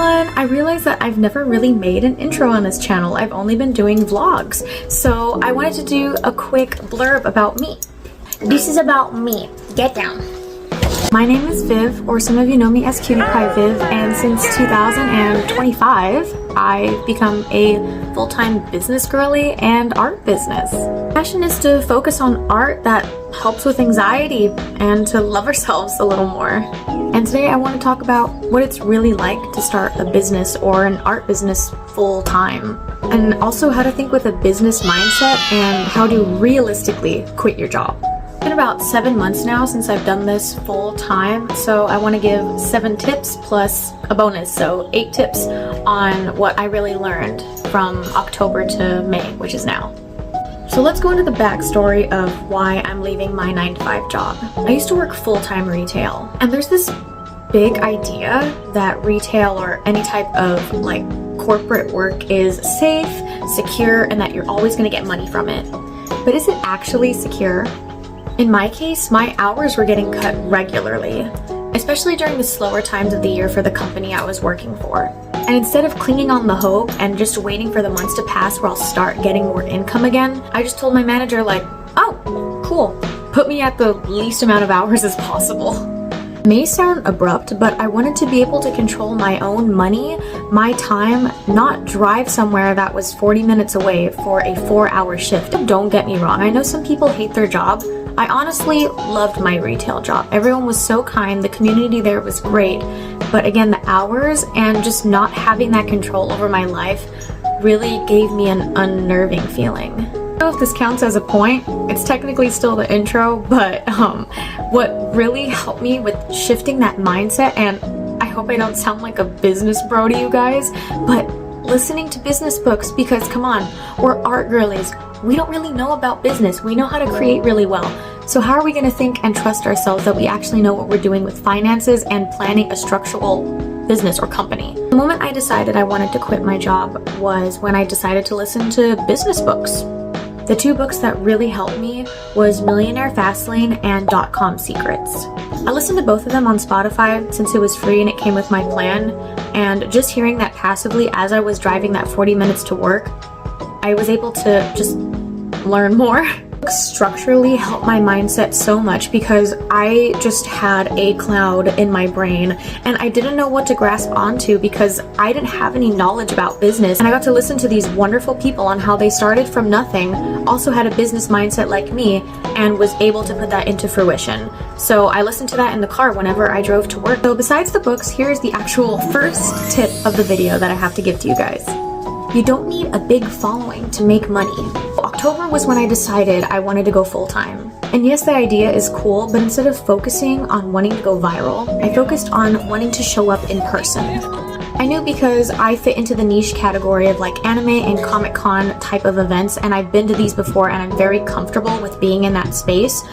everyone! I realized that I've never really made an intro on this channel. I've only been doing vlogs. So I wanted to do a quick blurb about me. This is about me. Get down. My name is Viv, or some of you know me as Cutie Pie Viv, and since 2025, I've become a full-time business girly and art business. My passion is to focus on art that helps with anxiety and to love ourselves a little more. And today I want to talk about what it's really like to start a business or an art business full-time, and also how to think with a business mindset and how to realistically quit your job. It's been about 7 months now since I've done this full time, so I want to give 7 tips plus a bonus, so 8 tips on what I really learned from October to May, which is now. So let's go into the backstory of why I'm leaving my 9-to-5 job. I used to work full-time retail, and there's this big idea that retail or any type of like corporate work is safe, secure, and that you're always going to get money from it. But is it actually secure? In my case, my hours were getting cut regularly, especially during the slower times of the year for the company I was working for. And instead of clinging on the hope and just waiting for the months to pass where I'll start getting more income again, I just told my manager like, oh, cool, put me at the least amount of hours as possible. It may sound abrupt, but I wanted to be able to control my own money, my time, not drive somewhere that was 40 minutes away for a 4-hour shift. Don't get me wrong, I know some people hate their job. I honestly loved my retail job. Everyone was so kind, the community there was great, but again, the hours and just not having that control over my life really gave me an unnerving feeling. I don't know if this counts as a point, it's technically still the intro, but what really helped me with shifting that mindset, and I hope I don't sound like a business bro to you guys, but listening to business books, because come on, we're art girlies. We don't really know about business. We know how to create really well. So how are we going to think and trust ourselves that we actually know what we're doing with finances and planning a structural business or company? The moment I decided I wanted to quit my job was when I decided to listen to business books. The 2 books that really helped me was Millionaire Fastlane and .com Secrets. I listened to both of them on Spotify since it was free and it came with my plan, and just hearing that passively as I was driving that 40 minutes to work, I was able to just learn more. Structurally helped my mindset so much because I just had a cloud in my brain and I didn't know what to grasp onto because I didn't have any knowledge about business, and I got to listen to these wonderful people on how they started from nothing, also had a business mindset like me, and was able to put that into fruition. So I listened to that in the car whenever I drove to work. So besides the books, here's the actual first tip of the video that I have to give to you guys. You don't need a big following to make money. October was when I decided I wanted to go full-time. And yes, the idea is cool, but instead of focusing on wanting to go viral, I focused on wanting to show up in person. I knew because I fit into the niche category of like anime and Comic-Con type of events, and I've been to these before and I'm very comfortable with being in that space.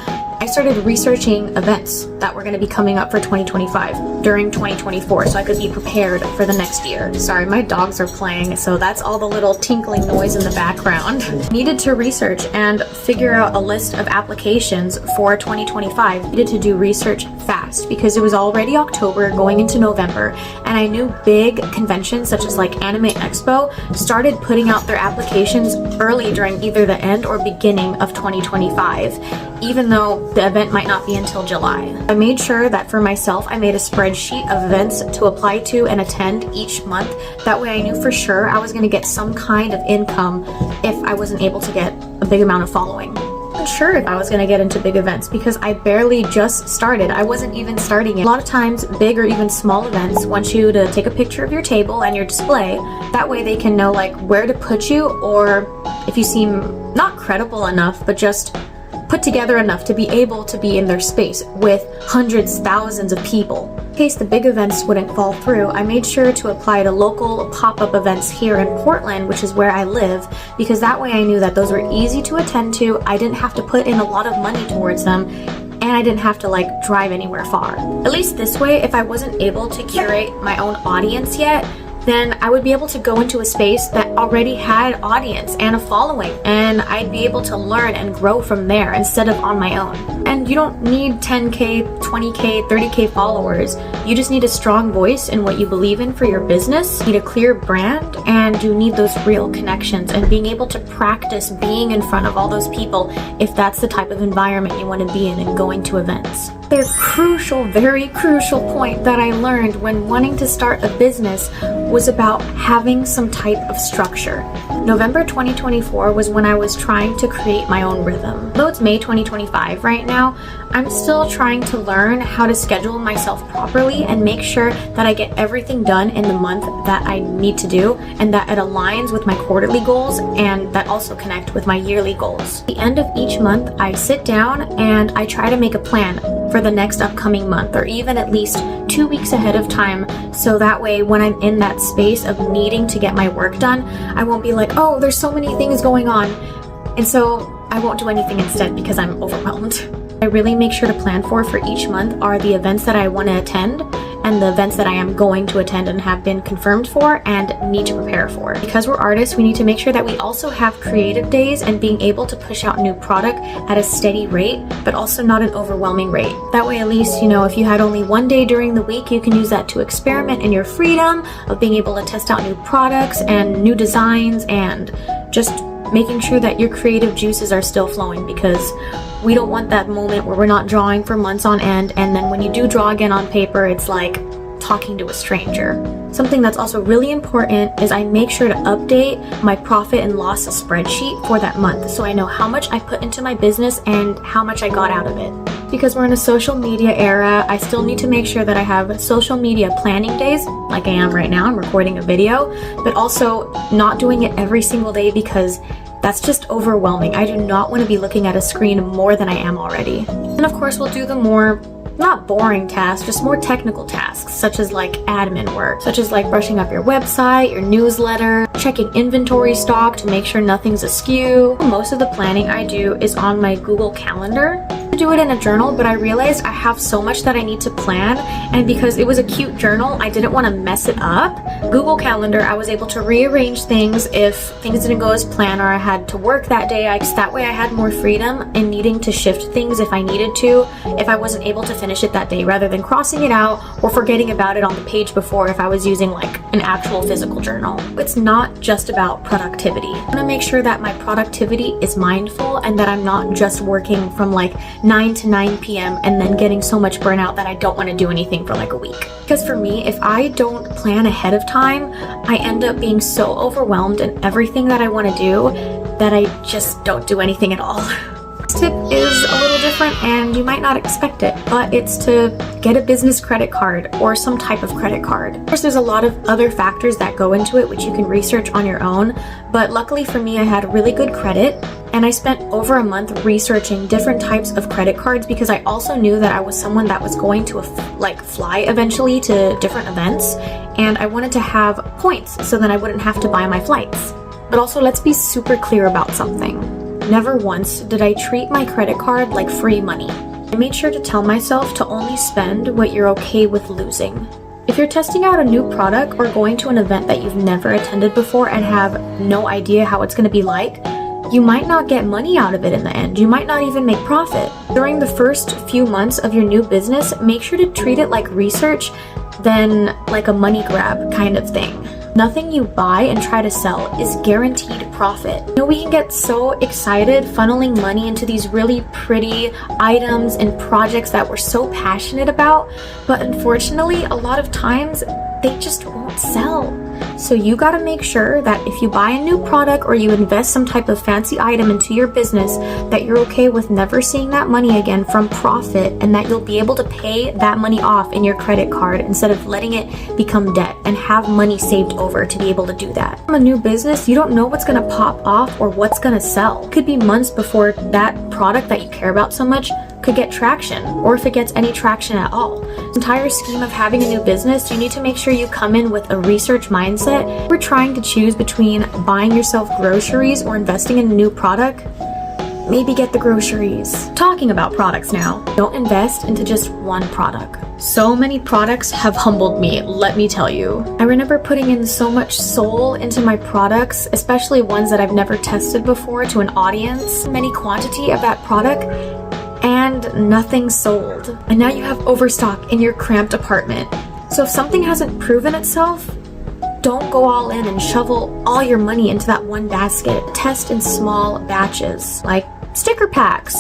I started researching events that were going to be coming up for 2025 during 2024 so I could be prepared for the next year. Sorry, my dogs are playing, so that's all the little tinkling noise in the background. Needed to research and figure out a list of applications for 2025. Needed to do research fast because it was already October going into November, and I knew big conventions such as like Anime Expo started putting out their applications early during either the end or beginning of 2025, even though the event might not be until July. I made sure that for myself, I made a spreadsheet of events to apply to and attend each month. That way I knew for sure I was going to get some kind of income if I wasn't able to get a big amount of following. I wasn't sure if I was going to get into big events because I barely just started. I wasn't even starting it. A lot of times, big or even small events want you to take a picture of your table and your display. That way they can know like where to put you, or if you seem not credible enough, but just put together enough to be able to be in their space with hundreds, thousands of people. In case the big events wouldn't fall through, I made sure to apply to local pop-up events here in Portland, which is where I live, because that way I knew that those were easy to attend to, I didn't have to put in a lot of money towards them, and I didn't have to like drive anywhere far. At least this way, if I wasn't able to curate my own audience yet, then I would be able to go into a space that already had audience and a following, and I'd be able to learn and grow from there instead of on my own. And you don't need 10K, 20K, 30K followers. You just need a strong voice in what you believe in for your business, you need a clear brand, and you need those real connections and being able to practice being in front of all those people if that's the type of environment you want to be in and going to events. The crucial, very crucial point that I learned when wanting to start a business was about having some type of structure. November 2024 was when I was trying to create my own rhythm. Though it's May 2025 right now, I'm still trying to learn how to schedule myself properly and make sure that I get everything done in the month that I need to do and that it aligns with my quarterly goals and that also connect with my yearly goals. At the end of each month, I sit down and I try to make a plan for the next upcoming month, or even at least 2 weeks ahead of time, so that way when I'm in that space of needing to get my work done, I won't be like, oh, there's so many things going on, and so I won't do anything instead because I'm overwhelmed. I really make sure to plan for each month are the events that I want to attend and the events that I am going to attend and have been confirmed for and need to prepare for. Because we're artists, we need to make sure that we also have creative days and being able to push out new product at a steady rate, but also not an overwhelming rate. That way, at least, if you had only one day during the week, you can use that to experiment in your freedom of being able to test out new products and new designs and just making sure that your creative juices are still flowing, because we don't want that moment where we're not drawing for months on end, and then when you do draw again on paper, it's like talking to a stranger. Something that's also really important is I make sure to update my profit and loss spreadsheet for that month so I know how much I put into my business and how much I got out of it. Because we're in a social media era, I still need to make sure that I have social media planning days, like I am right now, I'm recording a video, but also not doing it every single day because that's just overwhelming. I do not want to be looking at a screen more than I am already. And of course, we'll do the more, not boring tasks, just more technical tasks, such as like admin work, such as like brushing up your website, your newsletter, checking inventory stock to make sure nothing's askew. Most of the planning I do is on my Google Calendar. I do it in a journal, but I realized I have so much that I need to plan, and because it was a cute journal, I didn't want to mess it up. Google Calendar, I was able to rearrange things if things didn't go as planned or I had to work that day. That way I had more freedom in needing to shift things if I needed to, if I wasn't able to finish it that day, rather than crossing it out or forgetting about it on the page before if I was using like an actual physical journal. It's not just about productivity. I want to make sure that my productivity is mindful and that I'm not just working from like 9 to 9 p.m. and then getting so much burnout that I don't want to do anything for like a week. Because for me, if I don't plan ahead of time, I end up being so overwhelmed in everything that I want to do that I just don't do anything at all. This tip is a little different and you might not expect it, but it's to get a business credit card or some type of credit card. Of course, there's a lot of other factors that go into it which you can research on your own, but luckily for me, I had really good credit. And I spent over a month researching different types of credit cards because I also knew that I was someone that was going to fly eventually to different events, and I wanted to have points so then I wouldn't have to buy my flights. But also, let's be super clear about something. Never once did I treat my credit card like free money. I made sure to tell myself to only spend what you're okay with losing. If you're testing out a new product or going to an event that you've never attended before and have no idea how it's going to be like, you might not get money out of it in the end. You might not even make profit. During the first few months of your new business, make sure to treat it like research than like a money grab kind of thing. Nothing you buy and try to sell is guaranteed profit. We can get so excited funneling money into these really pretty items and projects that we're so passionate about, but unfortunately, a lot of times they just won't sell. So you gotta make sure that if you buy a new product or you invest some type of fancy item into your business, that you're okay with never seeing that money again from profit, and that you'll be able to pay that money off in your credit card instead of letting it become debt and have money saved over to be able to do that. From a new business, you don't know what's gonna pop off or what's gonna sell. It could be months before that product that you care about so much could get traction, or if it gets any traction at all. The entire scheme of having a new business, you need to make sure you come in with a research mindset. We're trying to choose between buying yourself groceries or investing in a new product. maybe get the groceries. Talking about products now, don't invest into just one product. So many products have humbled me, let me tell you. I remember putting in so much soul into my products, especially ones that I've never tested before to an audience. Many quantity of that product and nothing sold. And now you have overstock in your cramped apartment. So if something hasn't proven itself, don't go all in and shovel all your money into that one basket. Test in small batches, like sticker packs.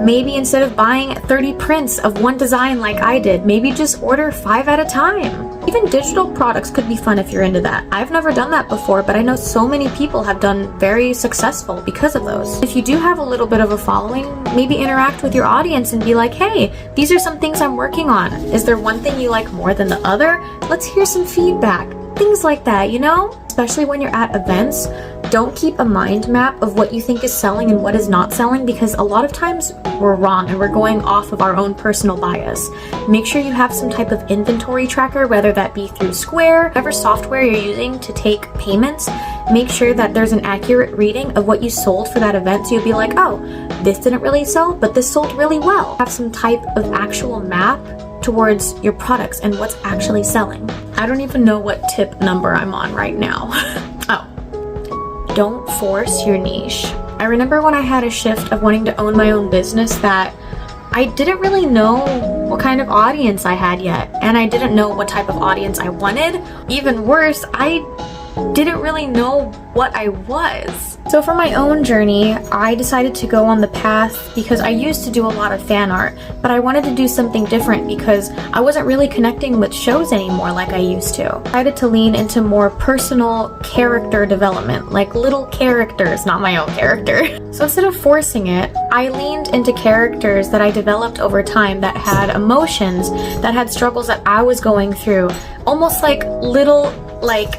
Maybe instead of buying 30 prints of one design like I did, maybe just order 5 at a time. Even digital products could be fun if you're into that. I've never done that before, but I know so many people have done very successful because of those. If you do have a little bit of a following, maybe interact with your audience and be like, hey, these are some things I'm working on. Is there one thing you like more than the other? Let's hear some feedback. Things like that, you know? Especially when you're at events, don't keep a mind map of what you think is selling and what is not selling, because a lot of times we're wrong and we're going off of our own personal bias. Make sure you have some type of inventory tracker, whether that be through Square, whatever software you're using to take payments. Make sure that there's an accurate reading of what you sold for that event, so you'll be like, oh, this didn't really sell, but this sold really well. Have some type of actual map towards your products and what's actually selling. I don't even know what tip number I'm on right now. Oh, don't force your niche. I remember when I had a shift of wanting to own my own business that I didn't really know what kind of audience I had yet, and I didn't know what type of audience I wanted. Even worse, I didn't really know what I was. So for my own journey, I decided to go on the path because I used to do a lot of fan art, but I wanted to do something different because I wasn't really connecting with shows anymore like I used to. I decided to lean into more personal character development, like little characters, not my own character. So instead of forcing it, I leaned into characters that I developed over time that had emotions, that had struggles that I was going through, almost like little, like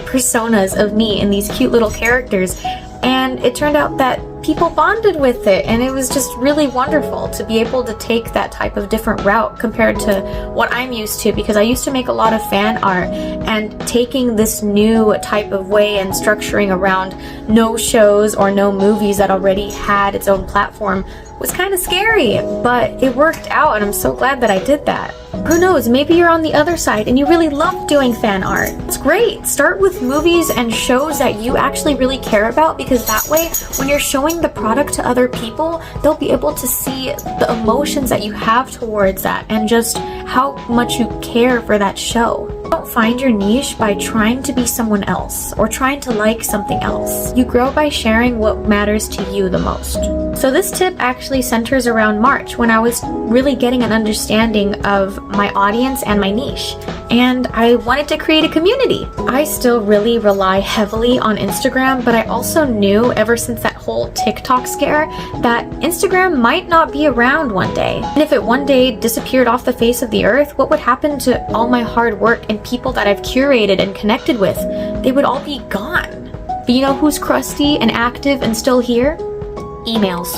personas of me in these cute little characters. And it turned out that people bonded with it, and it was just really wonderful to be able to take that type of different route compared to what I'm used to, because I used to make a lot of fan art, and taking this new type of way and structuring around no shows or no movies that already had its own platform was kind of scary, but it worked out, and I'm so glad that I did that. Who knows, maybe you're on the other side and you really love doing fan art. It's great. Start with movies and shows that you actually really care about, because that way, when you're showing the product to other people, they'll be able to see the emotions that you have towards that and just how much you care for that show. Don't find your niche by trying to be someone else or trying to like something else. You grow by sharing what matters to you the most. So this tip actually centers around March, when I was really getting an understanding of my audience and my niche, and I wanted to create a community. I still really rely heavily on Instagram, but I also knew ever since that whole TikTok scare that Instagram might not be around one day. And if it one day disappeared off the face of the earth, what would happen to all my hard work and people that I've curated and connected with? They would all be gone. But you know who's crusty and active and still here? Emails.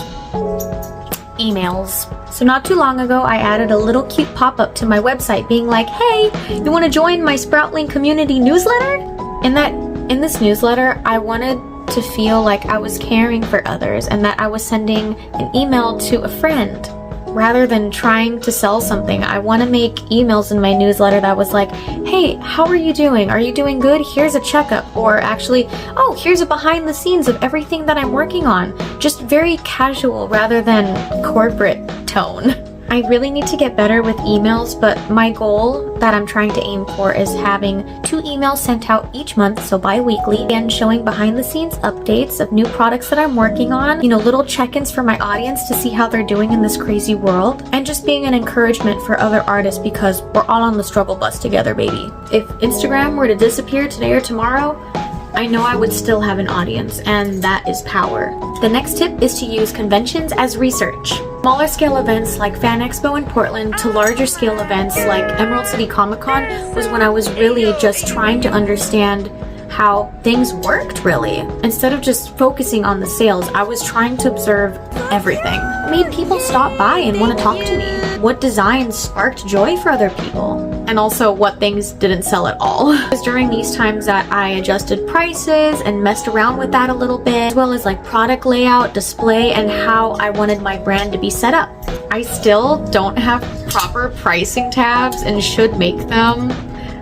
So not too long ago, I added a little cute pop-up to my website being like, hey, you want to join my Sproutling community newsletter? In this newsletter, I wanted to feel like I was caring for others and that I was sending an email to a friend. Rather than trying to sell something, I want to make emails in my newsletter that was like, hey, how are you doing? Are you doing good? Here's a checkup. Or actually, oh, here's a behind the scenes of everything that I'm working on. Just very casual rather than corporate tone. I really need to get better with emails, but my goal that I'm trying to aim for is having 2 emails sent out each month, so bi-weekly, and showing behind the scenes updates of new products that I'm working on, little check-ins for my audience to see how they're doing in this crazy world, and just being an encouragement for other artists, because we're all on the struggle bus together, baby. If Instagram were to disappear today or tomorrow, I know I would still have an audience, and that is power. The next tip is to use conventions as research. Smaller scale events like Fan Expo in Portland to larger scale events like Emerald City Comic Con was when I was really just trying to understand how things worked, really. Instead of just focusing on the sales, I was trying to observe everything. It made people stop by and want to talk to me. What designs sparked joy for other people? and also what things didn't sell at all. It was during these times that I adjusted prices and messed around with that a little bit, as well as like product layout, display, and how I wanted my brand to be set up. I still don't have proper pricing tabs and should make them,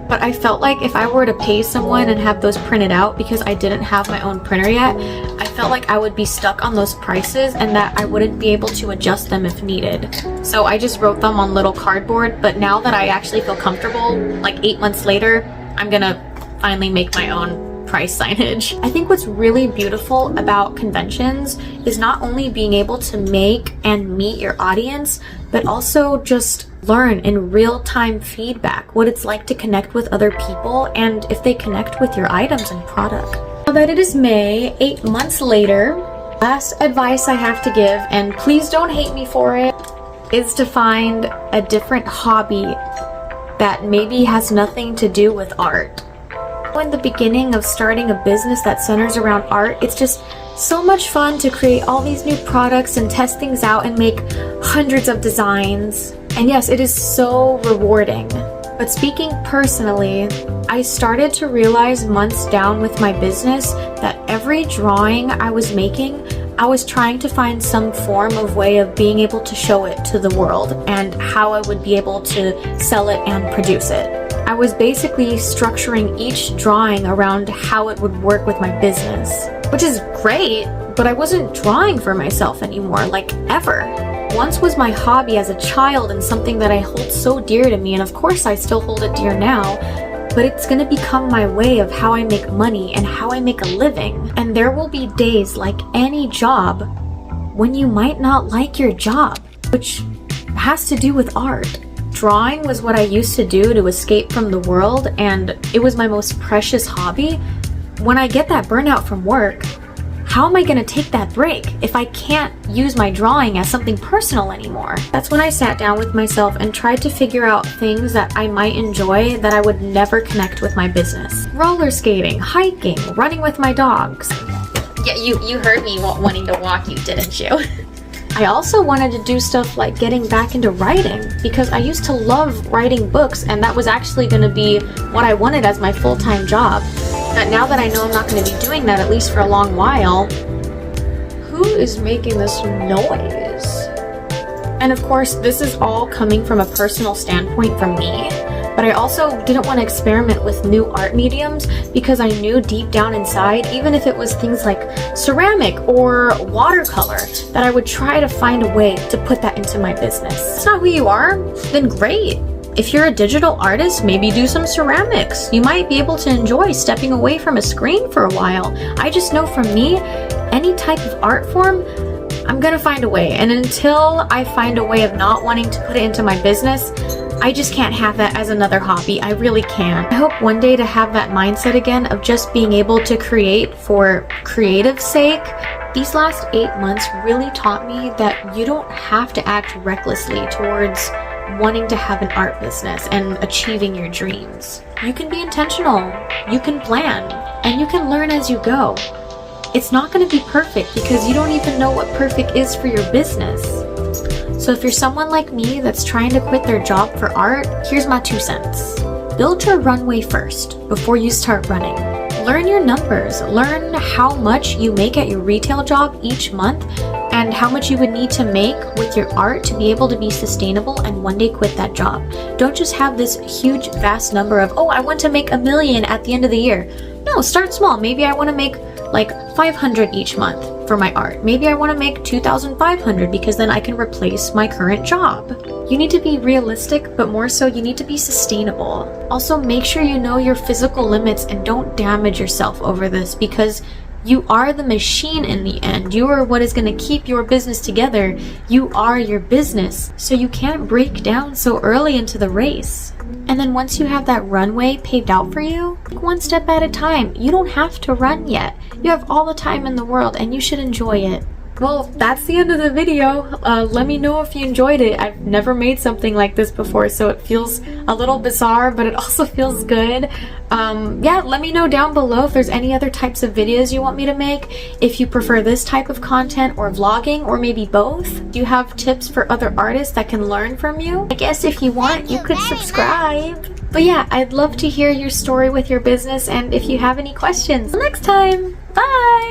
but I felt like if I were to pay someone and have those printed out, because I didn't have my own printer yet, I felt like I would be stuck on those prices and that I wouldn't be able to adjust them if needed. So I just wrote them on little cardboard, but now that I actually feel comfortable, like 8 months later, I'm gonna finally make my own price signage. I think what's really beautiful about conventions is not only being able to make and meet your audience, but also just learn in real-time feedback what it's like to connect with other people and if they connect with your items and product. Now that it is May, 8 months later, last advice I have to give, and please don't hate me for it, is to find a different hobby that maybe has nothing to do with art. In the beginning of starting a business that centers around art, it's just so much fun to create all these new products and test things out and make hundreds of designs. And yes, it is so rewarding. But speaking personally, I started to realize months down with my business that every drawing I was making, I was trying to find some form of way of being able to show it to the world and how I would be able to sell it and produce it. I was basically structuring each drawing around how it would work with my business, which is great, but I wasn't drawing for myself anymore, like ever. Once was my hobby as a child and something that I hold so dear to me, and of course I still hold it dear now, but it's gonna become my way of how I make money and how I make a living. And there will be days, like any job, when you might not like your job, which has to do with art. Drawing was what I used to do to escape from the world, and it was my most precious hobby. When I get that burnout from work, how am I gonna take that break if I can't use my drawing as something personal anymore? That's when I sat down with myself and tried to figure out things that I might enjoy that I would never connect with my business. Roller skating, hiking, running with my dogs. Yeah, you heard me wanting to walk you, didn't you? I also wanted to do stuff like getting back into writing, because I used to love writing books, and that was actually going to be what I wanted as my full-time job. But now that I know I'm not going to be doing that, at least for a long while, who is making this noise? And of course, this is all coming from a personal standpoint from me, but I also didn't want to experiment with new art mediums because I knew deep down inside, even if it was things like ceramic or watercolor, that I would try to find a way to put that into my business. If that's not who you are, then great. If you're a digital artist, maybe do some ceramics. You might be able to enjoy stepping away from a screen for a while. I just know for me, any type of art form, I'm gonna find a way. And until I find a way of not wanting to put it into my business, I just can't have that as another hobby. I really can't. I hope one day to have that mindset again of just being able to create for creative sake. These last 8 months really taught me that you don't have to act recklessly towards wanting to have an art business and achieving your dreams. You can be intentional, you can plan, and you can learn as you go. It's not going to be perfect because you don't even know what perfect is for your business. So if you're someone like me that's trying to quit their job for art, here's my 2 cents. Build your runway first before you start running. Learn your numbers. Learn how much you make at your retail job each month and how much you would need to make with your art to be able to be sustainable and one day quit that job. Don't just have this huge, vast number of, oh, I want to make $1 million at the end of the year. No, start small. Maybe I want to make like 500 each month for my art. Maybe I want to make 2,500 because then I can replace my current job. You need to be realistic, but more so you need to be sustainable. Also, make sure you know your physical limits and don't damage yourself over this because you are the machine in the end. You are what is going to keep your business together. You are your business. So you can't break down so early into the race. And then once you have that runway paved out for you, take one step at a time. You don't have to run yet. You have all the time in the world and you should enjoy it. Well, that's the end of the video. Let me know if you enjoyed it. I've never made something like this before, so it feels a little bizarre, but it also feels good. Yeah, let me know down below if there's any other types of videos you want me to make, if you prefer this type of content or vlogging, or maybe both. Do you have tips for other artists that can learn from you? I guess if you want, you could subscribe. But yeah, I'd love to hear your story with your business and if you have any questions. Next time, bye!